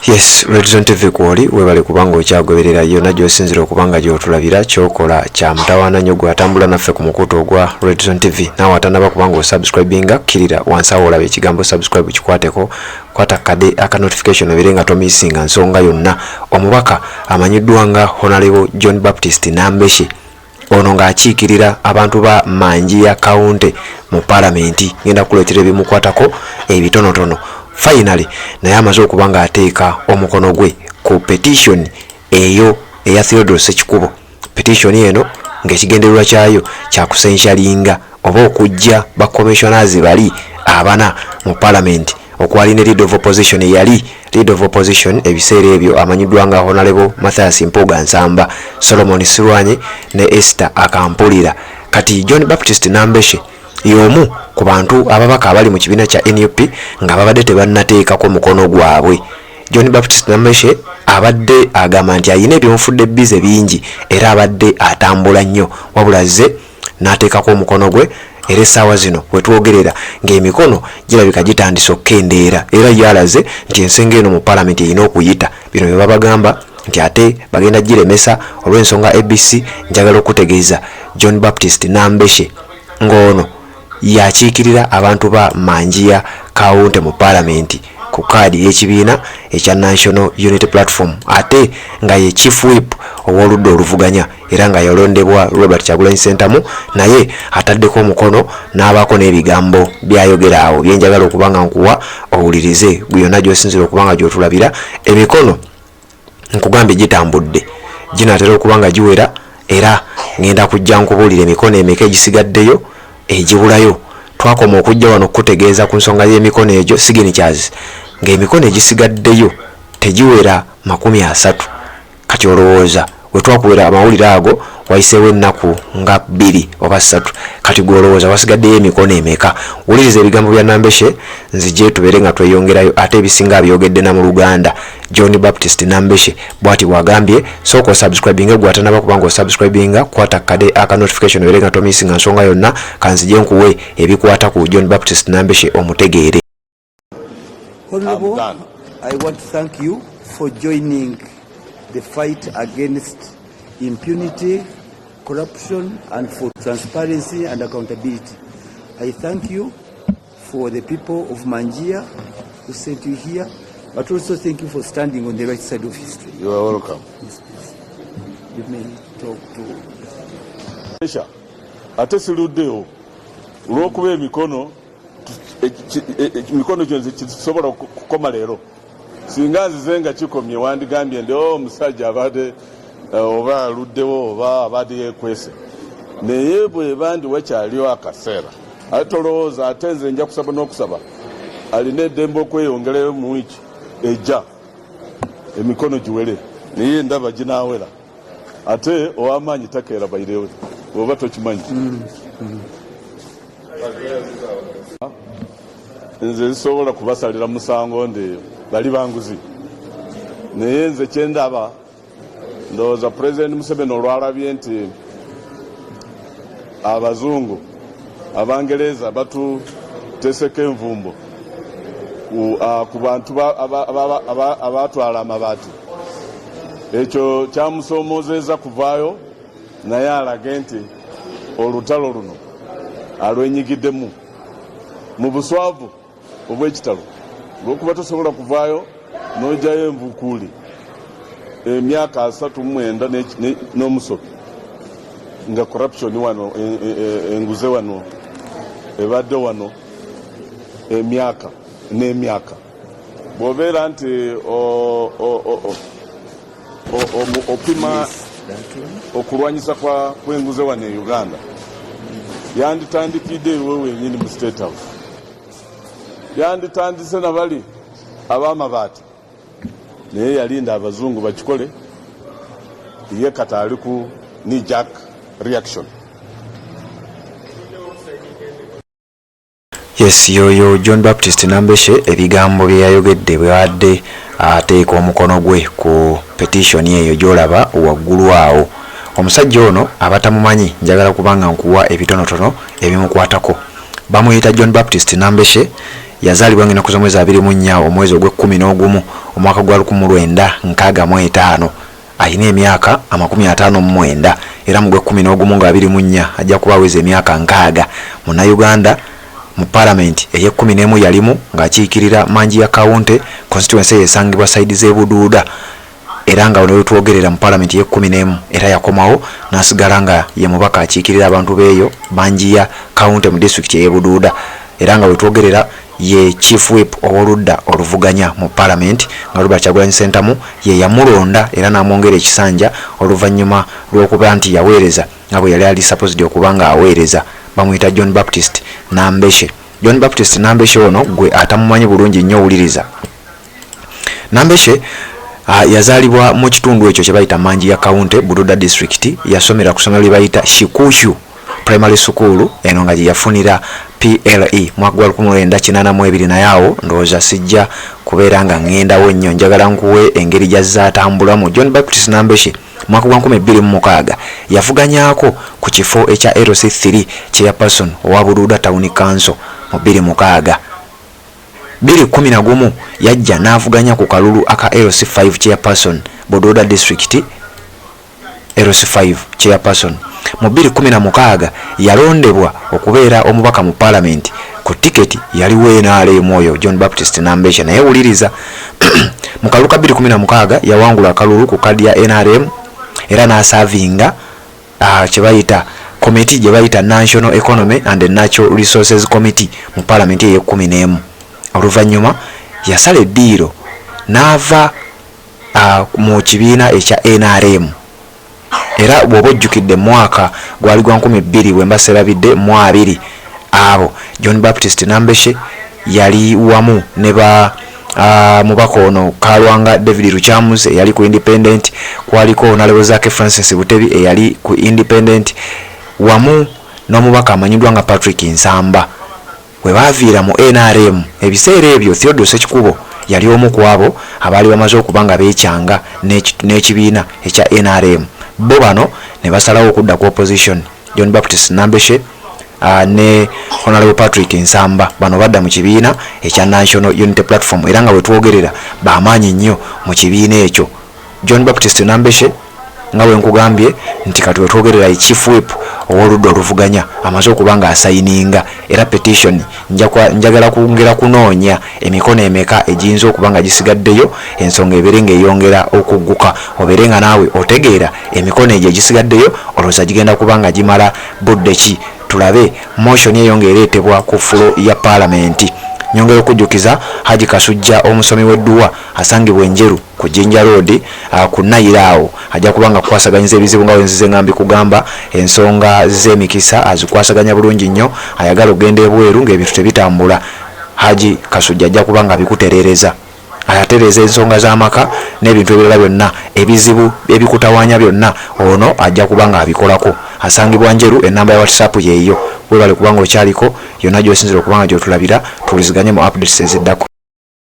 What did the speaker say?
Yes, Redzone TV kwoli webale kubanga okyagoberera yonna gy'osinzira okubanga gy'otulabira kyokola kya mutawaana nnyo gwe atambula naffe ku mukutu ogwa Redzone TV. Naawe atannaba kubanga osubscribinga kirira wansi awo olaba ekigambo subscribe kikwateko, kwata kade aka notification obere nga tomisinga nsonga yonna. Omubaka amanyiddwa nga Honorable John Baptist Nambeshe ono ng'akiikirira abantu ba Manjia County mu Parliament ngenda kuleetera ebimukwatako ebitonotono. Finally, naye amaze okuba ng'ateeka omukono gwe ku petition eyo eya Theodore Sekikubo. Petition eno ng'ekigendererwa kyayo kyakusensyalinga oba okujja ba commissioners bali abana mu Parliament okwali ne leader of opposition eyali leader of opposition ebiseera ebyo amanyiddwa nga Honorable Mathias Mpuga Nsamba, Solomon Sirwanye ne Esther Akampulira. Kati John Baptist Nambeshe y'omu ku bantu ababaka abali mu kibiina kya NUP nga babadde tebannateekako mukono gwabwe. John Baptist Nambeshe abadde agamba nti ayina ebyomufudde bize bingi era abadde atambula nnyo, wabulaze n'ateekako omukono gwe era essaawa zino wetwogerera ng'emikono girabika gitandise okukendeera era yalaze nti ensonga eno mu Parliament erina okuyita. Bino bye babagamba nti ate bagenda giremesa olw'ensonga ABC. Njagala okutegeeza John Baptist Nambeshe ng'ono yakiikirira abantu ba Manjia County mu Parliament ku kaadi y'ekibiina ekya National Unity Platform, ate nga ye chief whip ow'oludda oluvuganya era nga yalondebwa Robert Kyagulanyi Ssentamu, naye ataddeko omukono n'abaako n'ebigambo byayogera awo byenjagala okuba nga nkuwa owulirize gwe yonna gy'osinzira okuba nga gy'otulabira. Emikono nkugambye gitambudde, ginaatera okuba nga giwera era ngenda kujja nkubuulira emikono emeka egisigaddeyo ejibulayo. Twakoma okujja wano okutegeeza ku nsonga y'emikono egyo signatures ng'emikono egisigaddeyo tegiwera 30. Kati olowooza we twakuwera amawulire ago wayiseewo ennaku nga 2 oba 3, kati gwe olowooza wasigaddeyo emikono emeka? Wuliriza ebigambo bya Nambeshe nzije tubeere nga tweyongerayo ate ebisinga abyogedde na mu Luganda. John Baptist Nambeshe bw'ati bw'agambye, sooka osubscribinga gwe atanaba kubanga osubscribinga, kwata kade aka notification obere nga tomisinga nsonga yonna. Kanzije nkuwe ebikwata ku John Baptist Nambeshe omutegeere. Honorable, I want to thank you for joining the fight against impunity, corruption, and for transparency and accountability. I thank you for the people of Manjia who sent you here, but also thank you for standing on the right side of history. You are welcome. Yes, please. You may talk to... Ate siluddeyo olw'okuba emikono gyonze kisobola kukoma leero. Singa nzize nga kikomye wandigambye ndi omusajja abadde oba aluddewo oba abadde yeekwese, naye bwe bandi wakyaliwo akaseera ate tolowooza ate nze nja kusaba n'okusaba alina eddembe okweyongerayo mu wiiki ejja emikono giwere, naye ndaba ginaawera ate ow'amaanyi takeera bairewe oba tokimanyi. Nze zisobola kubasalira musango ndi bali banguzi, naye nze kyendaba ndowooza President Museveni olwalabye nti abazungu abangereza batuteeseko envumbo ku bantu abatwala amabaati, ekyo kyamusoomoozeza kuvaayo naye alage nti olutalo luno alwenyigiddemu mu buswavu obw'ekitalo olw'okuba tosobola kuvaayo n'ojjayo envukuuli emyaka 39 n'omusoke nga corruption wano enguze wano ebadde wano emyaka n'emyaka. Bw'obeera nti opima okulwanyisa kw'enguze wano e Uganda, yanditandikidde ewe wenyini mu State House, yanditandise nabali ab'amabaati, naye yalinda abazungu bakikole, ye kata ali ku knee-jerk reaction. Yes, yoyo John Baptist Nambeshe ebigambo bye yayogedde bwadde ateeka omukono gwe ku petition eyo gy'olaba waggulu awo. Omusajja ono abatamumanyi njagala kubanga nkuwa ebitonotono ebimukwatako. Bamuyita John Baptist Nambeshe yazaalibwa ngina kuza mwezi 24 omwezi ogwe11 omwaka gwa 1965 ayina emyaka 59 era mu gwe 11 nga 24 ajja kuba aweza emyaka 60 Munnayuganda mu parliament eye11 yalimu ng'akiikirira Manji ya County constituency yesangibwa side z'ebuduuda era nga ono twogerera mu parliament eye11 era yakomawo n'asigala nga ye mubaka akiikirira abantu beeyo Manji ya County mu district y'ebuduuda era nga wetwogerera ye chief whip owoludda oluvuganya mu parliament nga Robert Kyagulanyi Ssentamu ye yamulonda era n'amwongera ekisanja oluvannyuma lw'okuba nti yaweereza nga bwe yali ali supposed okubanga aweereza bamuyita John Baptist Nambeshe. John Baptist Nambeshe ono gwe atamumanyi bulungi nnyo owuliriza. Nambeshe yazaalibwa mu kitundu ekyo kye bayita Manji ya County Bududa district. Yasomera ku ssomero lye bayita Shikushu primary school eno nga gye yafunira PLE mwaka gwa 1982 naye awo ndowooza sijja kubeera nga ŋŋendawo nnyo njagala nkuwe engeri gy'azzaatambulamu. John Baptist Nambeshe mwaka gwa 2006 yavuganyaako ku kifo ekya LC3 chairperson owa Bududa Town Council mu 2006. 2011 yajja n'avuganya ku kalulu aka LC5 chairperson Bududa district LC5 chairperson. Mu 2016 yalondebwa okubeera omubaka mu parliament ku tiketi yaliwo NRM oyo John Baptist Nambeshe naye wuliriza mu kalulu ka 2016 yawangula akalulu ku kadi ya NRM era n'asavinga kye bayita committee gye bayita National Economy and Natural Resources Committee mu parliament eye11. Oluvannyuma yasala eddiiro n'ava mu kibiina ekya NRM era bw'oba ojjukidde mwaka gwali gwa 2000 bwe mbaserabidde mu 2 abo John Baptist Nambeshe yali wamu ne ba mubaka ono Kalwanga David Ruchamus eyali ku independent, kwaliko Nalebo Zake Francis Butebi eyali ku independent wamu n'omubaka amanyidwa nga Patrick Nsamba. Bwe baviira mu NRM ebiseera ebyo Theodore Sekikubo yali omu ku abo abaali bamaze okubanga beekyanga n'ekibiina ekya NRM. Bo bano ne basalawo okudda ku opposition. John Baptist Nambeshe ne Honorable Patrick Nsamba bano badda mu kibiina ekya National Unity Platform era nga wetwogerera bamaanyi nnyo mu kibiina ekyo. John Baptist Nambeshe nga bwe nkugambye nti kati wetwogerera chief whip ow'oludda oluvuganya amaze okubanga asayininga era petition njagala kwongera kunoonya emikono emeka ejiyinza okubanga gisigaddeyo ensonga ebeere ng'eyongera okugguka obeere nga naawe otegeera emikono egyo egisigaddeyo olowooza gigenda kubanga gimala budde ki. Tulabe motion eyongera ereetebwa ku fulo ya parliament. Nyongera okujjukiza Haji Kasujja omusomi w'edduwa asangibwa enjeru ku Jinja Road ku Nairaawo ajja kubanga kwasaganyiriza ebizibu nga wenzize ngambi kugamba ensonga z'emikisa azikwasaganya bulungi nnyo ayagala ogenda ebweru ng'ebintu tebitambula. Haji Kasujja ajja kubanga bikutereereza ayatereeza ensonga z'amaka n'ebintu ebirala byonna ebizibu ebikutawaanya byonna ono ajja kubanga abikolako. Asangibwa njeru enamba ya WhatsApp yeeyo webale kubanga okyaliko yonna gy'osinzira okubanga gy'otulabira tuliziganye mu updates eziddako.